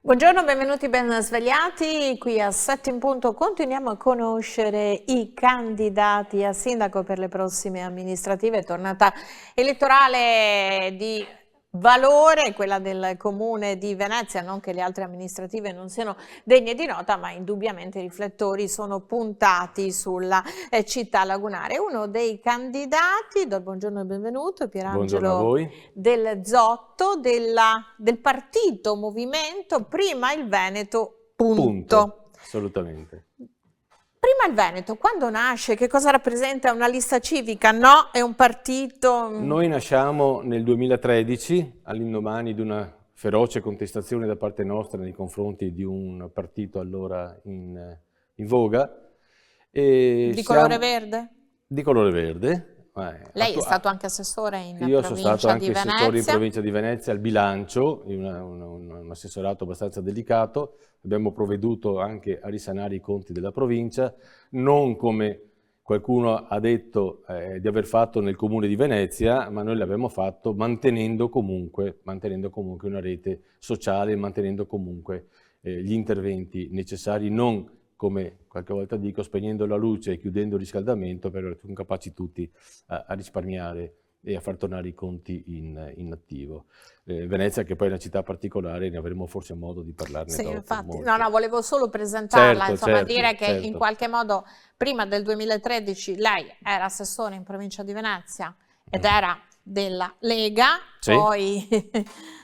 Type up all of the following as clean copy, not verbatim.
Buongiorno, benvenuti, ben svegliati. Qui a 7 in punto continuiamo a conoscere i candidati a sindaco per le prossime amministrative. Tornata elettorale di valore, quella del Comune di Venezia, non che le altre amministrative non siano degne di nota, ma indubbiamente i riflettori sono puntati sulla città lagunare. Uno dei candidati, do il buongiorno e benvenuto, Buongiorno a Pierangelo voi. del Zotto, del partito Movimento Prima il Veneto, punto. Assolutamente. Prima il Veneto, quando nasce? Che cosa rappresenta? Una lista civica? No? È un partito? Noi nasciamo nel 2013, all'indomani di una feroce contestazione da parte nostra nei confronti di un partito allora in voga. Di colore verde? Di colore verde. Lei è stato anche assessore in Io sono stato anche provincia di assessore in Venezia. provincia di Venezia al bilancio, in un assessorato abbastanza delicato. Abbiamo provveduto anche a risanare i conti della provincia, non come qualcuno ha detto di aver fatto nel comune di Venezia, ma noi l'abbiamo fatto mantenendo comunque una rete sociale, mantenendo comunque gli interventi necessari, non come qualche volta dico, spegnendo la luce e chiudendo il riscaldamento, però sono capaci tutti a risparmiare e a far tornare i conti in attivo. Venezia, che poi è una città particolare, ne avremo forse modo di parlarne sì, dopo. Infatti, no, volevo solo presentarla, insomma, certo, dire che certo. in qualche modo prima del 2013 lei era assessore in provincia di Venezia ed era della Lega, sì.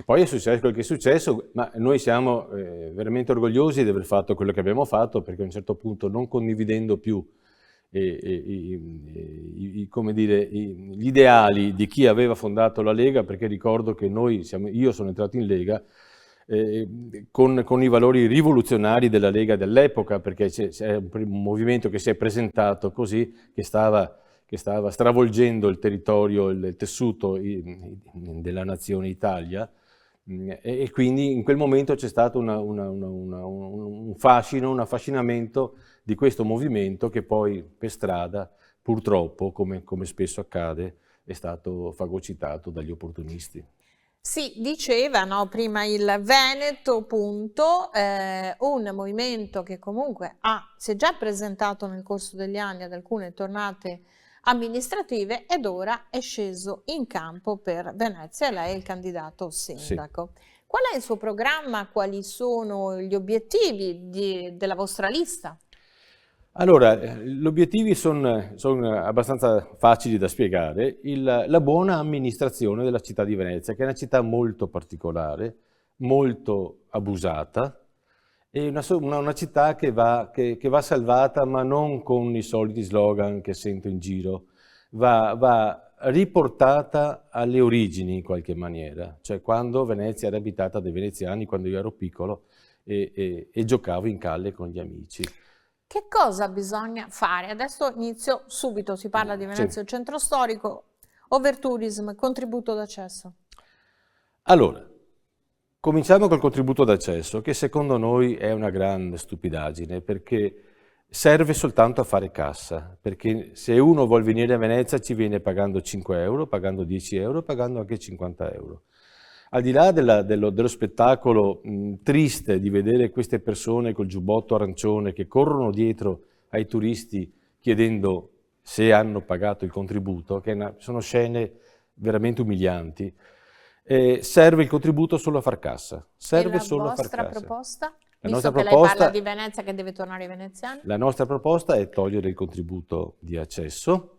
Poi è successo quel che è successo, ma noi siamo veramente orgogliosi di aver fatto quello che abbiamo fatto, perché a un certo punto, non condividendo più come dire, gli ideali di chi aveva fondato la Lega, perché ricordo che io sono entrato in Lega con i valori rivoluzionari della Lega dell'epoca, perché c'è un movimento che si è presentato così, che stava stravolgendo il territorio, il tessuto della nazione Italia, e quindi in quel momento c'è stato un fascino, un affascinamento di questo movimento che poi per strada, purtroppo, come spesso accade, è stato fagocitato dagli opportunisti. Si diceva, no, prima il Veneto, punto, un movimento che comunque si è già presentato nel corso degli anni ad alcune tornate amministrative ed ora è sceso in campo per Venezia e lei è il candidato sindaco. Sì. Qual è il suo programma? Quali sono gli obiettivi della vostra lista? Allora, gli obiettivi sono abbastanza facili da spiegare. La buona amministrazione della città di Venezia, che è una città molto particolare, molto abusata, è una città che va salvata, ma non con i soliti slogan che sento in giro. Va riportata alle origini in qualche maniera, cioè quando Venezia era abitata dai veneziani, quando io ero piccolo e giocavo in calle con gli amici. Che cosa bisogna fare? Adesso inizio subito, si parla di Venezia, centro storico, overtourism, contributo d'accesso. Allora, cominciamo col contributo d'accesso, che secondo noi è una grande stupidaggine, perché serve soltanto a fare cassa, perché se uno vuol venire a Venezia ci viene pagando 5 euro, pagando 10 euro, pagando anche 50 euro. Al di là dello spettacolo triste di vedere queste persone col giubbotto arancione che corrono dietro ai turisti chiedendo se hanno pagato il contributo, che sono scene veramente umilianti, serve il contributo solo a far cassa. Serve solo a far cassa. La vostra proposta? Visto che lei parla di Venezia, che deve tornare ai veneziani? La nostra proposta è togliere il contributo di accesso,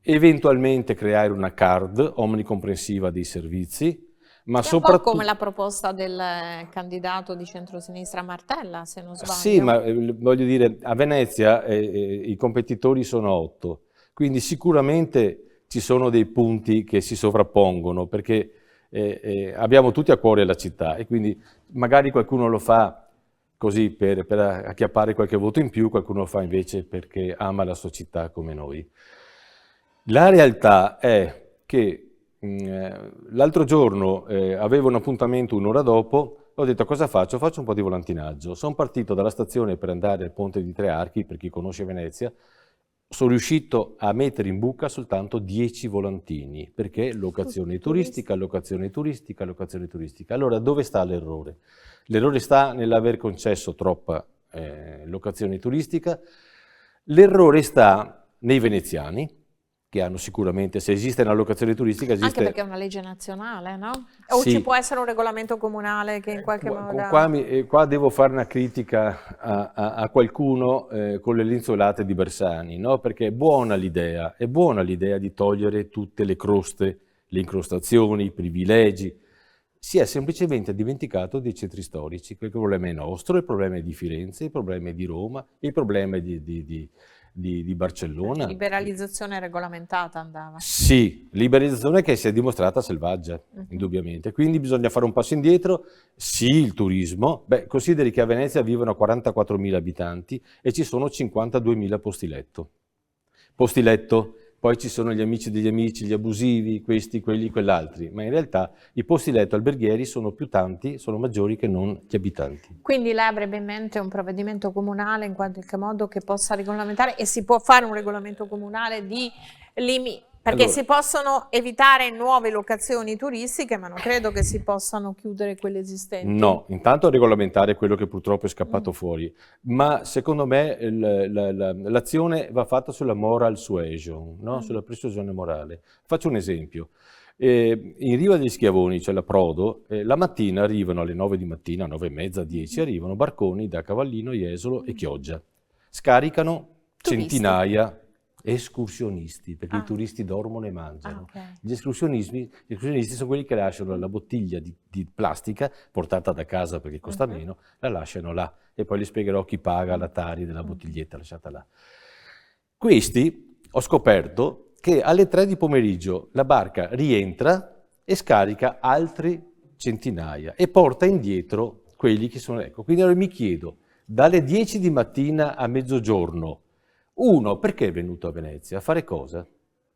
eventualmente creare una card omnicomprensiva dei servizi, ma soprattutto... un po' come la proposta del candidato di centrosinistra Martella, se non sbaglio. Sì, ma voglio dire, a Venezia i competitori sono 8, quindi sicuramente ci sono dei punti che si sovrappongono, perché abbiamo tutti a cuore la città e quindi magari qualcuno lo fa così per acchiappare qualche voto in più, qualcuno lo fa invece perché ama la sua città come noi. La realtà è che l'altro giorno avevo un appuntamento un'ora dopo, ho detto cosa faccio? Faccio un po' di volantinaggio. Sono partito dalla stazione per andare al Ponte di Tre Archi, per chi conosce Venezia, sono riuscito a mettere in buca soltanto 10 volantini, perché locazione turistica, locazione turistica, locazione turistica. Allora, dove sta l'errore? L'errore sta nell'aver concesso troppa locazione turistica, l'errore sta nei veneziani, che hanno sicuramente, se esiste una locazione turistica, esiste... Anche perché è una legge nazionale, no? O Sì. ci può essere un regolamento comunale che in qualche modo... Qua devo fare una critica a qualcuno con le linzolate di Bersani, no? Perché è buona l'idea di togliere tutte le croste, le incrostazioni, i privilegi. Si è semplicemente dimenticato dei centri storici. Quel problema è nostro, il problema è di Firenze, il problema è di Roma, il problema è di Barcellona. Liberalizzazione regolamentata andava. Sì, liberalizzazione che si è dimostrata selvaggia, indubbiamente. Quindi bisogna fare un passo indietro. Sì, il turismo. Beh, consideri che a Venezia vivono 44.000 abitanti e ci sono 52.000 posti letto. Posti letto, poi ci sono gli amici degli amici, gli abusivi, questi, quelli, quell'altri. Ma in realtà i posti letto alberghieri sono più tanti, sono maggiori che non gli abitanti. Quindi lei avrebbe in mente un provvedimento comunale in qualche modo che possa regolamentare, e si può fare un regolamento comunale di limiti, perché Allora, si possono evitare nuove locazioni turistiche, ma non credo che si possano chiudere quelle esistenti. no, intanto regolamentare quello che purtroppo è scappato fuori, ma secondo me l'azione va fatta sulla moral suasion, no? Sulla persuasione morale. Faccio un esempio. In riva degli Schiavoni, cioè l'approdo, la mattina arrivano alle 9 di mattina, 9:30, 10, arrivano barconi da Cavallino, Jesolo e Chioggia. Scaricano Turisti. centinaia escursionisti, perché i turisti dormono e mangiano. Okay. Gli escursionisti sono quelli che lasciano la bottiglia di plastica, portata da casa perché costa meno, la lasciano là. E poi le spiegherò chi paga la Tari della bottiglietta lasciata là. Questi, ho scoperto che alle 3 di pomeriggio la barca rientra e scarica altri centinaia e porta indietro quelli che sono... Ecco, quindi allora mi chiedo, dalle 10 di mattina a mezzogiorno, uno, perché è venuto a Venezia? A fare cosa?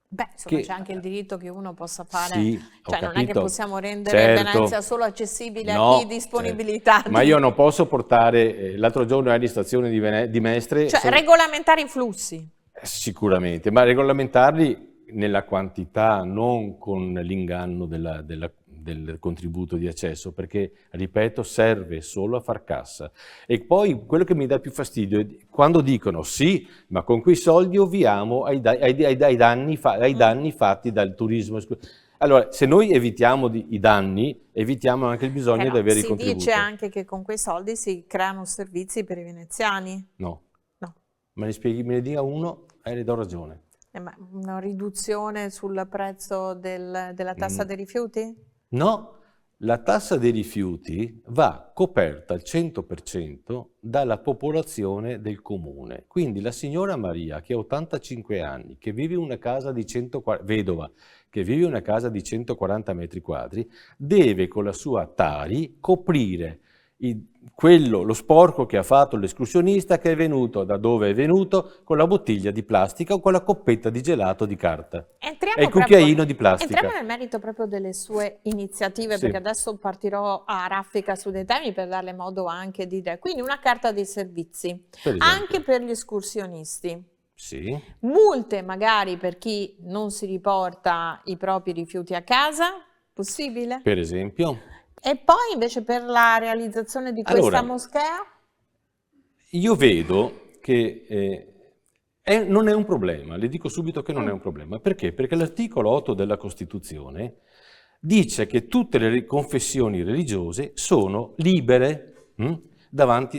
Beh, insomma, c'è anche il diritto che uno possa fare, Sì, ho cioè non è che capito. possiamo rendere Certo. Venezia solo accessibile No, a chi disponibilità. certo. Ma io non posso portare, l'altro giorno ero in stazione di Mestre. Cioè regolamentare i flussi. Sicuramente, ma regolamentarli nella quantità, non con l'inganno del contributo di accesso, perché, ripeto, serve solo a far cassa. E poi quello che mi dà più fastidio è quando dicono sì, ma con quei soldi ovviamo ai danni fatti dal turismo. Allora, se noi evitiamo i danni, evitiamo anche il bisogno di avere i contributi. Si dice anche che con quei soldi si creano servizi per i veneziani. No. No. Me ne dica uno e le do ragione. Ma una riduzione sul prezzo della tassa dei rifiuti? No, la tassa dei rifiuti va coperta al 100% dalla popolazione del comune. Quindi la signora Maria, che ha 85 anni, che vive in una casa di 140, vedova, che vive in una casa di 140 metri quadri, deve con la sua Tari coprire lo sporco che ha fatto l'escursionista che è venuto da dove è venuto con la bottiglia di plastica o con la coppetta di gelato di carta e il cucchiaino di plastica. Entriamo nel merito proprio delle sue iniziative, Sì. perché adesso partirò a raffica su dei temi per darle modo anche di dire. Quindi una carta dei servizi, Per esempio. anche per gli escursionisti. Sì. Multe magari per chi non si riporta i propri rifiuti a casa, possibile? Per esempio. E poi invece per la realizzazione di questa moschea? Io vedo che non è un problema, le dico subito che non è un problema. Perché? Perché l'articolo 8 della Costituzione dice che tutte le confessioni religiose sono libere,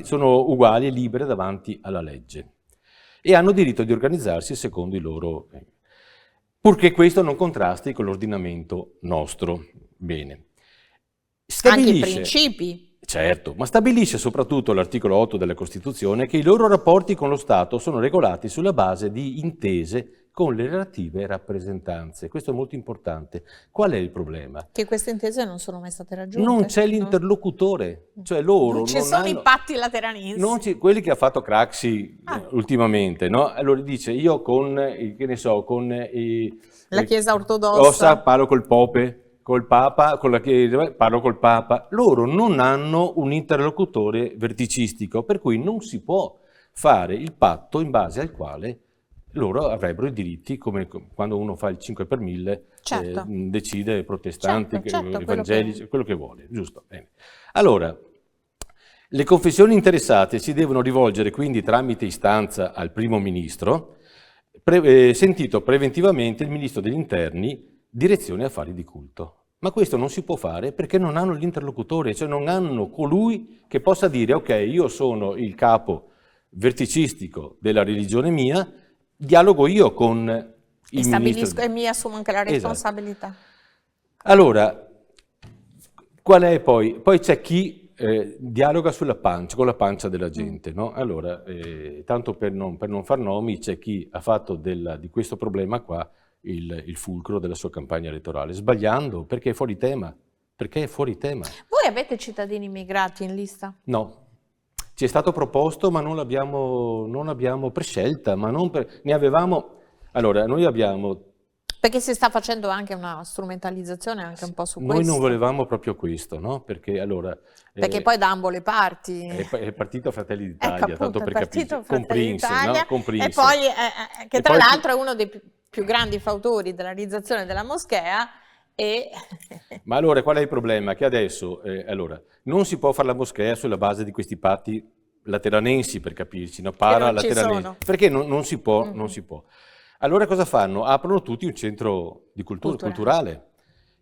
sono uguali e libere davanti alla legge e hanno diritto di organizzarsi secondo i loro... purché questo non contrasti con l'ordinamento nostro. Bene. Anche i principi. Certo, ma stabilisce soprattutto l'articolo 8 della Costituzione che i loro rapporti con lo Stato sono regolati sulla base di intese con le relative rappresentanze. Questo è molto importante. Qual è il problema? Che queste intese non sono mai state raggiunte. Non c'è l'interlocutore, cioè loro non ci sono i patti lateranensi. quelli che ha fatto Craxi ultimamente, no? Allora dice io con, che ne so, con la Chiesa ortodossa parlo col Pope. Col Papa, parlo col Papa, loro non hanno un interlocutore verticistico, per cui non si può fare il patto in base al quale loro avrebbero i diritti, come quando uno fa il 5 per 1000, Certo. decide protestanti, Certo, evangelici, quello che vuole, giusto? Bene. Allora, le confessioni interessate si devono rivolgere quindi tramite istanza al primo ministro, sentito preventivamente il ministro degli interni, direzione affari di culto. Ma questo non si può fare perché non hanno l'interlocutore, cioè non hanno colui che possa dire ok, io sono il capo verticistico della religione mia, dialogo io con il ministro. E mi assumo anche la responsabilità. Esatto. Allora, qual è poi? Poi c'è chi dialoga sulla pancia, con la pancia della gente, no? Allora, tanto per non far nomi, c'è chi ha fatto di questo problema qua il fulcro della sua campagna elettorale, sbagliando, perché è fuori tema. Perché è fuori tema. Voi avete cittadini immigrati in lista? No. Ci è stato proposto, ma non l'abbiamo prescelta, ma non ne avevamo... Allora, noi abbiamo... Perché si sta facendo anche una strumentalizzazione anche un po' su questo. Noi non volevamo proprio questo, no? Perché allora... Perché poi da ambo le parti... È il partito Fratelli d'Italia, ecco, tanto per capire. Comprinse, no? Comprinse. E poi, che tra l'altro è uno dei più grandi fautori della realizzazione della moschea. Ma allora qual è il problema? Che adesso, allora, non si può fare la moschea sulla base di questi patti lateranensi, per capirci, no? Para-lateranensi, perché non si può, non si può. Allora cosa fanno? Aprono tutti un centro di culturale.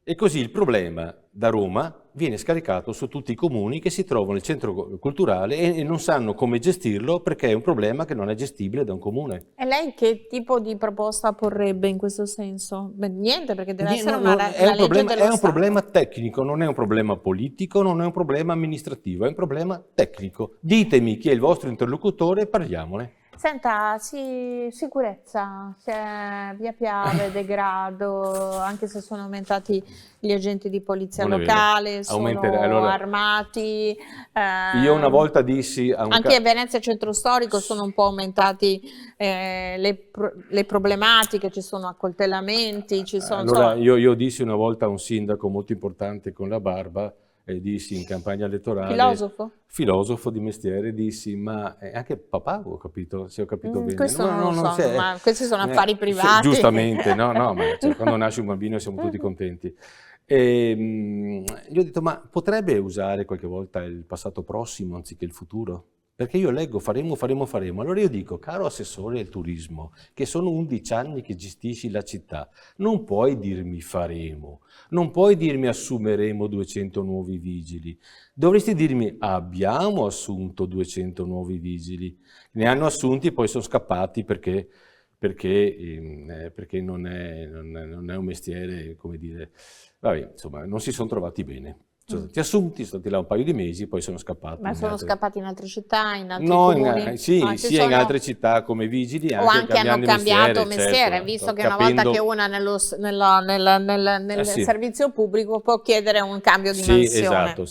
E così il problema da Roma viene scaricato su tutti i comuni che si trovano nel centro culturale e non sanno come gestirlo perché è un problema che non è gestibile da un comune. E lei che tipo di proposta porrebbe in questo senso? Beh, niente, perché deve essere una legge dello Stato. È un problema tecnico, non è un problema politico, non è un problema amministrativo, è un problema tecnico. Ditemi chi è il vostro interlocutore e parliamone. Senta, sicurezza, via Piave, degrado, anche se sono aumentati gli agenti di polizia locale, sono armati. Io una volta dissi... Anche a Venezia Centro Storico sono un po' aumentati le problematiche, ci sono accoltellamenti, ci sono... Allora io dissi una volta a un sindaco molto importante con la barba, e dissi in campagna elettorale... Filosofo di mestiere, dissi, ma anche papà ho capito, se ho capito bene. Questo non lo so, ma questi sono affari privati. Giustamente, no, ma cioè, quando nasce un bambino siamo tutti contenti. E, gli ho detto, ma potrebbe usare qualche volta il passato prossimo anziché il futuro? Perché io leggo faremo. Allora io dico, caro assessore del turismo, che sono 11 anni che gestisci la città, non puoi dirmi faremo, non puoi dirmi assumeremo 200 nuovi vigili. Dovresti dirmi abbiamo assunto 200 nuovi vigili. Ne hanno assunti, poi sono scappati perché non è un mestiere, come dire, vabbè, insomma, non si sono trovati bene. Sono stati assunti, sono stati là un paio di mesi, poi sono scappati. Ma sono scappati in altre città, in altri comuni? Sia in altre città come vigili, o anche hanno cambiato mestiere, certo, visto che una volta che una nel servizio pubblico può chiedere un cambio di mansione. Esatto,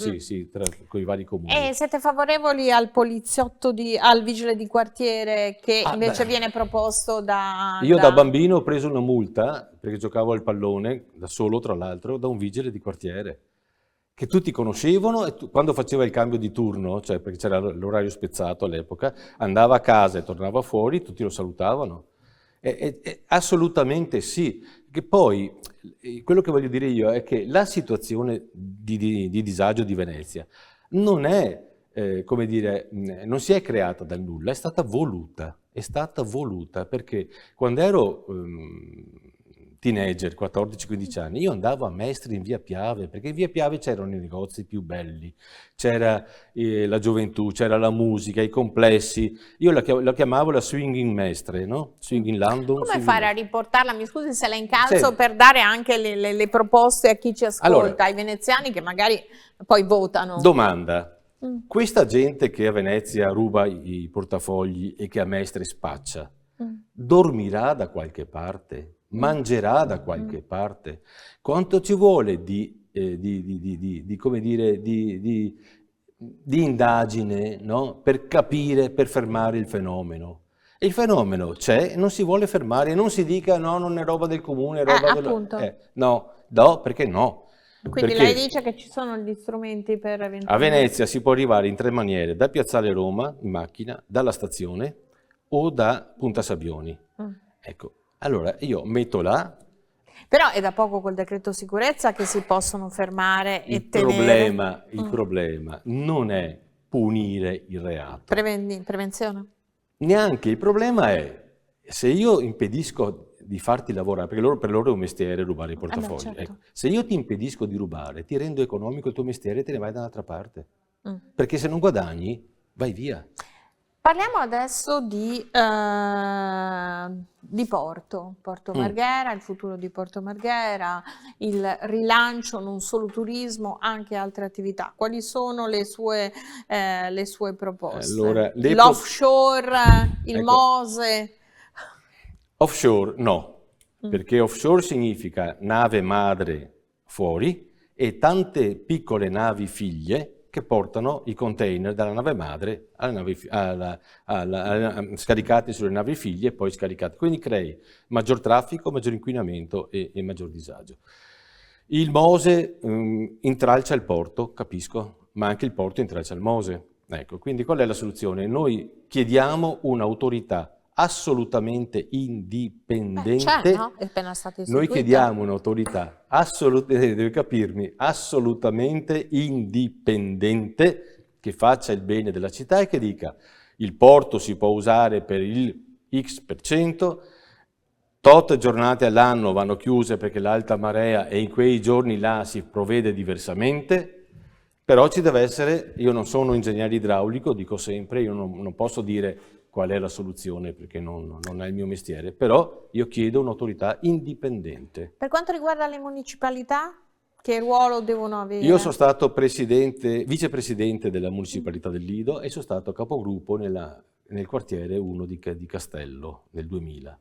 con i vari comuni. E siete favorevoli al poliziotto, al vigile di quartiere che invece viene proposto da... Io da bambino ho preso una multa, perché giocavo al pallone, da solo tra l'altro, da un vigile di quartiere, che tutti conoscevano, e quando faceva il cambio di turno, cioè perché c'era l'orario spezzato all'epoca, andava a casa e tornava fuori, tutti lo salutavano. Assolutamente sì. Che poi, quello che voglio dire io è che la situazione di disagio di Venezia non è, come dire, non si è creata dal nulla, è stata voluta, perché quando ero... teenager, 14-15 anni, io andavo a Mestre in via Piave, perché in via Piave c'erano i negozi più belli, c'era la gioventù, c'era la musica, i complessi. Io la chiamavo la swinging Mestre, no? Swinging London. Come fare a riportarla? Mi scusi se la incalzo, per dare anche le proposte a chi ci ascolta, ai veneziani che magari poi votano. Domanda. Questa gente che a Venezia ruba i portafogli e che a Mestre spaccia, dormirà da qualche parte? Mangerà da qualche parte? Quanto ci vuole di indagine, no? Per capire, per fermare il fenomeno? E il fenomeno c'è, non si vuole fermare, non si dica no, non è roba del comune, è roba no, perché no? Quindi lei dice che ci sono gli strumenti per eventualmente... A Venezia si può arrivare in 3 maniere, da Piazzale Roma in macchina, dalla stazione o da Punta Sabbioni. Ecco, allora io metto là. Però è da poco col decreto sicurezza che si possono fermare Il e tenere... problema non è punire il reato. Prevenzione? Neanche il problema è se io impedisco di farti lavorare, perché per loro è un mestiere rubare i portafogli. Certo. Ecco, se io ti impedisco di rubare, ti rendo economico il tuo mestiere e te ne vai da un'altra parte. Perché se non guadagni, vai via. Parliamo adesso di Porto Marghera, il futuro di Porto Marghera, il rilancio non solo turismo, anche altre attività. Quali sono le sue proposte? Allora, l'offshore, il ecco, MOSE? Offshore no, perché offshore significa nave madre fuori e tante piccole navi figlie che portano i container dalla nave madre scaricati sulle navi figlie e poi scaricati. Quindi crei maggior traffico, maggior inquinamento e maggior disagio. Il MOSE intralcia il porto, capisco, ma anche il porto intralcia il MOSE. Ecco, quindi qual è la soluzione? Noi chiediamo un'autorità assolutamente indipendente. C'è, no? È appena stata istituita. Noi chiediamo un'autorità deve capirmi, assolutamente indipendente che faccia il bene della città e che dica il porto si può usare per il X%, tot giornate all'anno vanno chiuse perché l'alta marea e in quei giorni là si provvede diversamente, però ci deve essere, io non sono ingegnere idraulico, dico sempre, io non posso dire qual è la soluzione perché non è il mio mestiere, però io chiedo un'autorità indipendente. Per quanto riguarda le municipalità, che ruolo devono avere? Io sono stato vicepresidente della municipalità del Lido e sono stato capogruppo nel quartiere 1 di Castello nel 2000.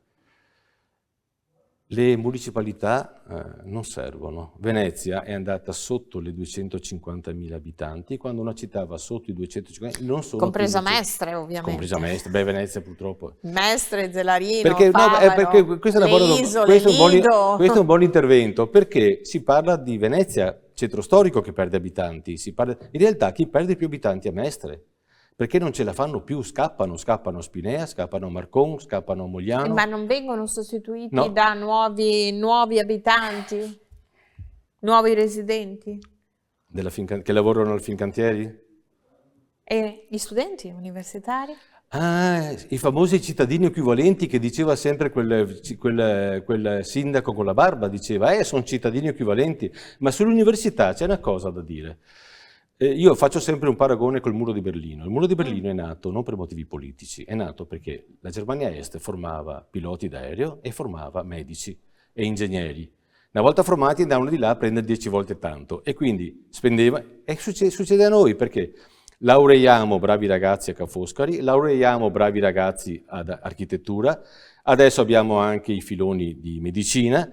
Le municipalità non servono. Venezia è andata sotto le 250.000 abitanti, quando una città va sotto i 250.000 non sono compresa Mestre, ovviamente. Compresa Mestre, Venezia purtroppo. Mestre, Zelarino, perché, Favaro, perché questo è un buon intervento, perché si parla di Venezia, centro storico che perde abitanti, in realtà chi perde più abitanti è Mestre. Perché non ce la fanno più, scappano a Spinea, scappano a Marcon, scappano a Mogliano. Ma non vengono sostituiti da nuovi abitanti, nuovi residenti? Che lavorano al Fincantieri? E gli studenti universitari? Ah, i famosi cittadini equivalenti che diceva sempre quel sindaco con la barba, diceva, sono cittadini equivalenti, ma sull'università c'è una cosa da dire. Io faccio sempre un paragone col muro di Berlino. Il muro di Berlino è nato non per motivi politici, è nato perché la Germania Est formava piloti d'aereo e formava medici e ingegneri. Una volta formati andavano di là a prendere 10 volte tanto e quindi spendeva, e succede a noi perché laureiamo bravi ragazzi a Ca' Foscari, laureiamo bravi ragazzi ad architettura, adesso abbiamo anche i filoni di medicina,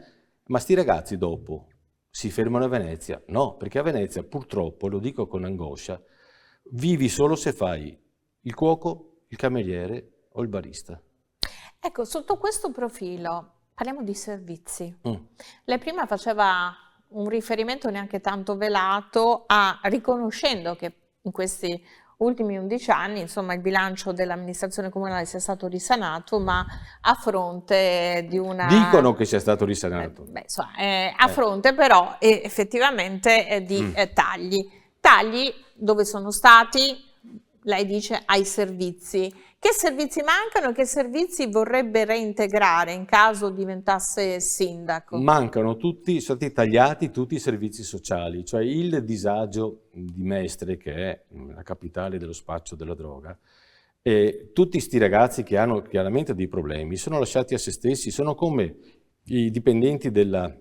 ma sti ragazzi dopo si fermano a Venezia? No, perché a Venezia purtroppo, lo dico con angoscia, vivi solo se fai il cuoco, il cameriere o il barista. Ecco, sotto questo profilo parliamo di servizi. Lei prima faceva un riferimento neanche tanto velato riconoscendo che in questi ultimi 11 anni, insomma, il bilancio dell'amministrazione comunale sia stato risanato, ma a fronte di una... Dicono che sia stato risanato. A fronte però effettivamente di tagli. Tagli dove sono stati, lei dice, ai servizi. Che servizi mancano e che servizi vorrebbe reintegrare in caso diventasse sindaco? Mancano tutti, sono stati tagliati tutti i servizi sociali, cioè il disagio di Mestre, che è la capitale dello spaccio della droga, e tutti sti ragazzi che hanno chiaramente dei problemi sono lasciati a se stessi, sono come i dipendenti della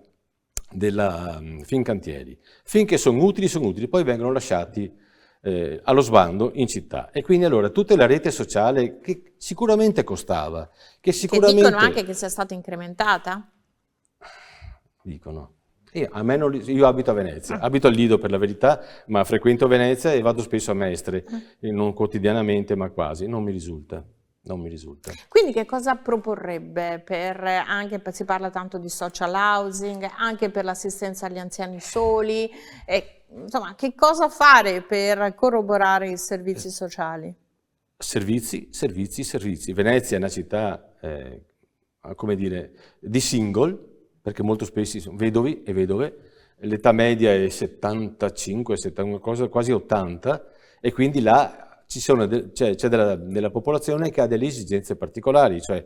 Fincantieri. Finché sono utili, poi vengono lasciati allo sbando in città. E quindi allora tutta la rete sociale che sicuramente costava, che dicono anche che sia stata incrementata? Dicono. Io abito a Venezia, abito al Lido per la verità, ma frequento Venezia e vado spesso a Mestre, non quotidianamente ma quasi, non mi risulta. Quindi che cosa proporrebbe si parla tanto di social housing, anche per l'assistenza agli anziani soli, insomma, che cosa fare per corroborare i servizi sociali? Servizi. Venezia è una città come dire, di single, perché molto spesso sono vedovi e vedove, l'età media è 75, 70, quasi 80, e quindi là c'è della popolazione che ha delle esigenze particolari, cioè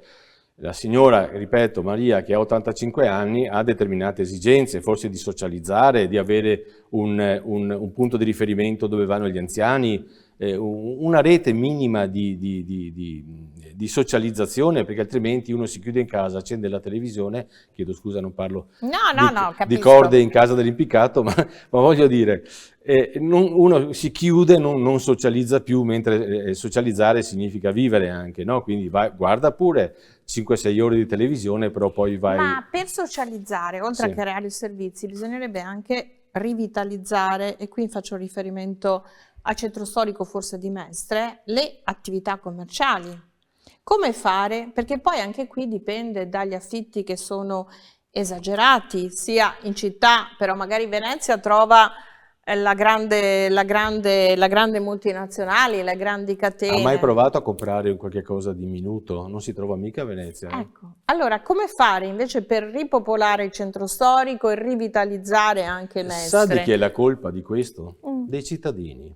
la signora, ripeto, Maria, che ha 85 anni, ha determinate esigenze, forse di socializzare, di avere un punto di riferimento dove vanno gli anziani, una rete minima di socializzazione, perché altrimenti uno si chiude in casa, accende la televisione, chiedo scusa, non parlo No, di capisco. corde in casa dell'impiccato, ma voglio dire, uno si chiude, non socializza più, mentre socializzare significa vivere anche, no? Quindi guarda pure 5-6 ore di televisione, però poi vai... Ma per socializzare, oltre a creare i servizi, bisognerebbe anche rivitalizzare, e qui faccio riferimento al centro storico forse di Mestre, le attività commerciali. Come fare? Perché poi anche qui dipende dagli affitti che sono esagerati, sia in città, però magari Venezia trova la grande multinazionali, le grandi catene. Ha mai provato a comprare qualche cosa di minuto? Non si trova mica a Venezia. Ecco, allora come fare invece per ripopolare il centro storico e rivitalizzare anche Mestre? Sa di chi è la colpa di questo? Dei cittadini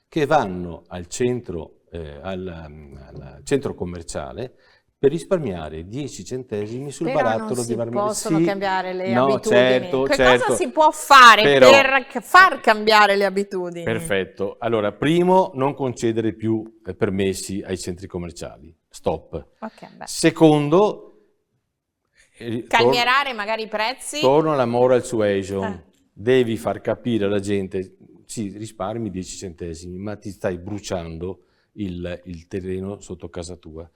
che vanno al centro, al centro commerciale per risparmiare 10 centesimi sul barattolo di marmellata. Non si possono cambiare le abitudini. Certo, Cosa si può fare però, per far cambiare le abitudini? Perfetto. Allora, primo, non concedere più permessi ai centri commerciali. Stop. Okay, secondo, calmierare magari i prezzi. Torno alla moral suasion. Devi far capire alla gente, sì, risparmi 10 centesimi, ma ti stai bruciando il terreno sotto casa tua.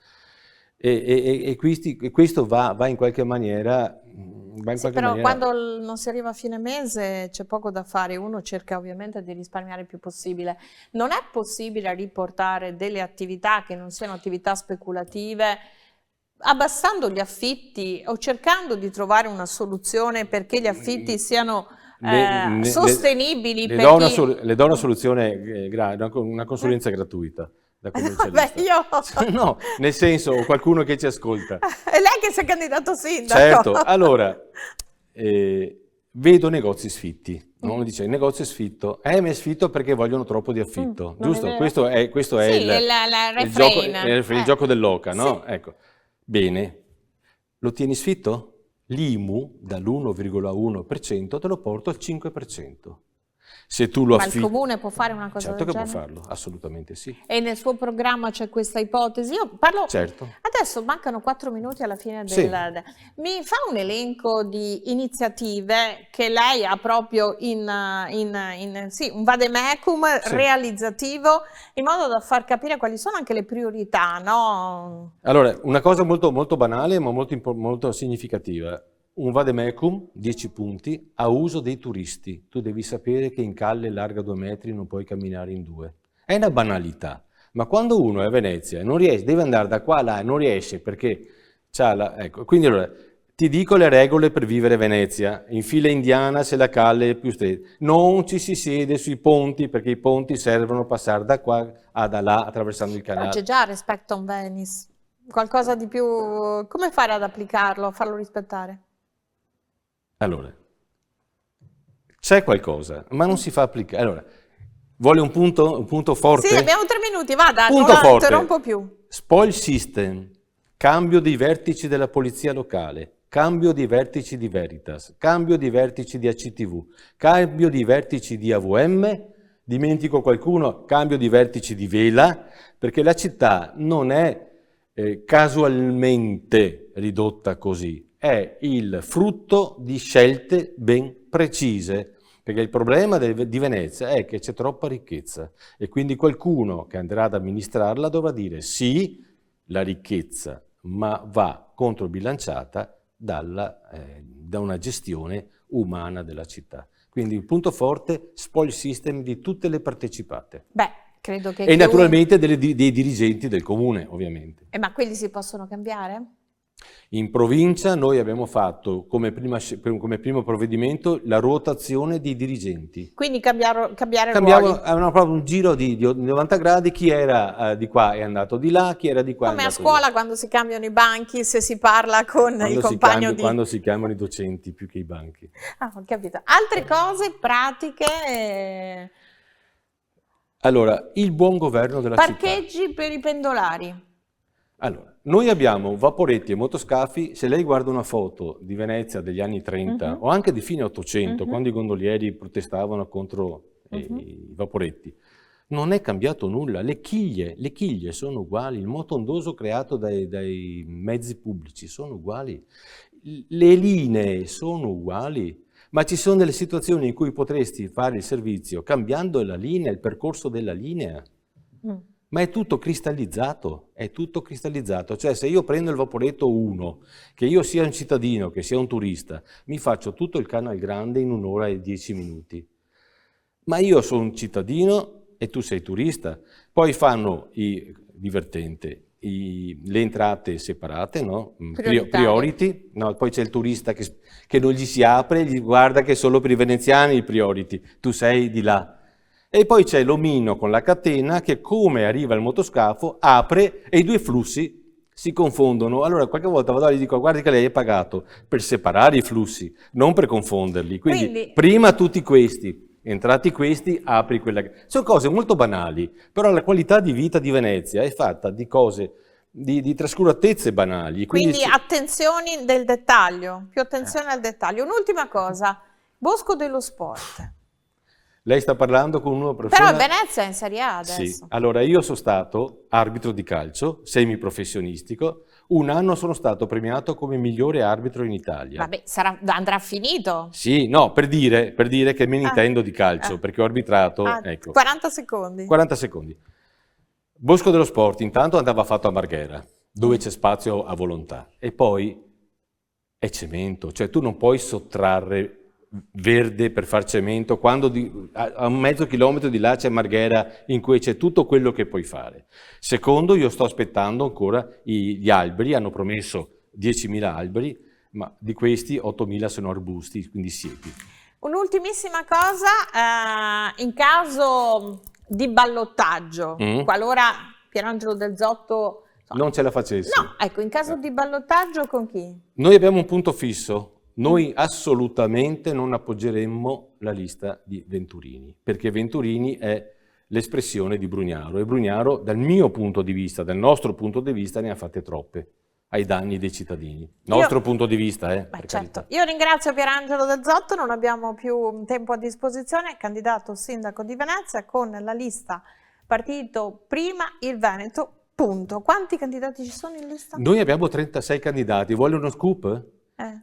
E questo va in qualche maniera... però quando non si arriva a fine mese c'è poco da fare, uno cerca ovviamente di risparmiare il più possibile. Non è possibile riportare delle attività che non siano attività speculative, abbassando gli affitti o cercando di trovare una soluzione perché gli affitti siano sostenibili? Le do una soluzione, una consulenza gratuita. Beh, io... No, nel senso, qualcuno che ci ascolta. È lei che si è candidato sindaco. Certo, allora, vedo negozi sfitti. Uno dice, il negozio è sfitto. Ma è sfitto perché vogliono troppo di affitto, giusto? Questo è il gioco dell'oca, no? Sì. Ecco. Bene, lo tieni sfitto? L'IMU dall'1,1% te lo porto al 5%. Se tu lo affitti... Ma il comune può fare una cosa certo del genere? Certo che può farlo, assolutamente sì. E nel suo programma c'è questa ipotesi? Io parlo... Certo. Adesso mancano 4 minuti alla fine del... Sì. Mi fa un elenco di iniziative che lei ha proprio un vademecum realizzativo, in modo da far capire quali sono anche le priorità, no? Allora, una cosa molto, molto banale ma molto significativa. Un vademecum, 10 punti, a uso dei turisti. Tu devi sapere che in calle larga 2 metri non puoi camminare in 2. È una banalità, ma quando uno è a Venezia e non riesce, deve andare da qua a là e non riesce perché c'ha la... Ecco, quindi allora, ti dico le regole per vivere a Venezia. In fila indiana se la calle è più stretta. Non ci si siede sui ponti perché i ponti servono a passare da qua a da là attraversando il canale. Però c'è già Respect on Venice. Qualcosa di più... Come fare ad applicarlo, a farlo rispettare? Allora, c'è qualcosa, ma non si fa applicare. Allora, vuole un punto forte? Sì, abbiamo 3 minuti, vada, punto non forte. Interrompo più. Spoil system, cambio dei vertici della polizia locale, cambio di vertici di Veritas, cambio di vertici di ACTV, cambio di vertici di AVM, dimentico qualcuno, cambio di vertici di Vela, perché la città non è casualmente ridotta così. È il frutto di scelte ben precise, perché il problema di Venezia è che c'è troppa ricchezza e quindi qualcuno che andrà ad amministrarla dovrà dire sì, la ricchezza, ma va controbilanciata da una gestione umana della città. Quindi il punto forte, spoil system di tutte le partecipate. Beh, credo che... E naturalmente dei dirigenti del comune, ovviamente. Ma quelli si possono cambiare? In provincia noi abbiamo fatto come primo provvedimento la ruotazione dei dirigenti. Quindi cambiare ruoli. Avevano proprio un giro di 90 gradi, chi era di qua è andato di là, chi era di qua è Come a andato di là. scuola quando si cambiano i banchi, se si parla con il compagno di... Quando si chiamano i docenti più che i banchi. Ah, ho capito. Altre cose pratiche? Allora, il buon governo della città. Parcheggi per i pendolari. Allora, noi abbiamo vaporetti e motoscafi. Se lei guarda una foto di Venezia degli anni 30 o anche di fine 800, quando i gondolieri protestavano contro i vaporetti, non è cambiato nulla. Le chiglie sono uguali, il motondoso creato dai mezzi pubblici sono uguali, le linee sono uguali, ma ci sono delle situazioni in cui potresti fare il servizio cambiando la linea, il percorso della linea. Ma è tutto cristallizzato, cioè se io prendo il vaporetto 1, che io sia un cittadino, che sia un turista, mi faccio tutto il Canal Grande in 1 ora e 10 minuti. Ma io sono un cittadino e tu sei turista. Poi fanno le entrate separate, no? Priority, no? Poi c'è il turista che non gli si apre, gli guarda che è solo per i veneziani il priority, tu sei di là. E poi c'è l'omino con la catena che, come arriva il motoscafo, apre e i due flussi si confondono. Allora qualche volta vado e gli dico: guardi che lei è pagato per separare i flussi, non per confonderli. Quindi prima tutti questi, entrati questi, apri quella... Sono cose molto banali, però la qualità di vita di Venezia è fatta di cose, di trascuratezze banali. Quindi attenzioni del dettaglio, più attenzione al dettaglio. Un'ultima cosa, Bosco dello Sport. Lei sta parlando con una persona... Però Venezia è in Serie A adesso. Sì, allora io sono stato arbitro di calcio, semiprofessionistico, un anno sono stato premiato come migliore arbitro in Italia. Vabbè, andrà finito. Sì, no, per dire che me ne intendo di calcio, perché ho arbitrato... ecco, 40 secondi. 40 secondi. Bosco dello Sport intanto andava fatto a Marghera, dove c'è spazio a volontà, e poi è cemento, cioè tu non puoi sottrarre verde per far cemento quando a un mezzo chilometro di là c'è Marghera in cui c'è tutto quello che puoi fare. Secondo, io sto aspettando ancora gli alberi, hanno promesso 10.000 alberi, ma di questi 8.000 sono arbusti, quindi siepi. Un'ultimissima cosa, in caso di ballottaggio, qualora Pierangelo Del Zotto non ce la facessi. No, ecco, in caso di ballottaggio con chi? Noi abbiamo un punto fisso. Noi assolutamente non appoggeremmo la lista di Venturini, perché Venturini è l'espressione di Brugnaro e Brugnaro, dal mio punto di vista, dal nostro punto di vista, ne ha fatte troppe ai danni dei cittadini. Nostro punto di vista, per certo. Io ringrazio Pierangelo Del Zotto, non abbiamo più tempo a disposizione, candidato sindaco di Venezia con la lista partito prima il Veneto, punto. Quanti candidati ci sono in lista? Noi abbiamo 36 candidati, vuole uno scoop?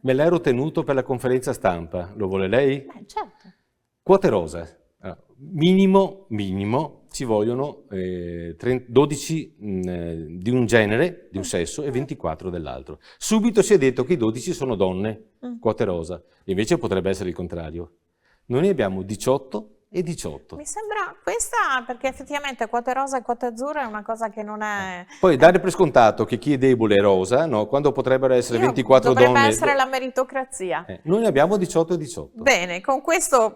Me l'ero tenuto per la conferenza stampa, lo vuole lei? Certo. Quote rosa, minimo ci vogliono 12 di un genere, di un sesso, e 24 dell'altro. Subito si è detto che i 12 sono donne, quote rosa, invece potrebbe essere il contrario. Noi ne abbiamo 18 e 18. Mi sembra questa, perché effettivamente quote rosa e quote azzurre è una cosa che non è... Poi dare per scontato che chi è debole è rosa, no? Quando potrebbero essere 24 donne... Dovrebbe essere la meritocrazia. Noi ne abbiamo 18 e 18. Bene, con questa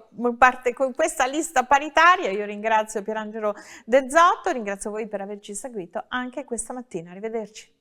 lista paritaria io ringrazio Pierangelo Del Zotto, ringrazio voi per averci seguito anche questa mattina. Arrivederci.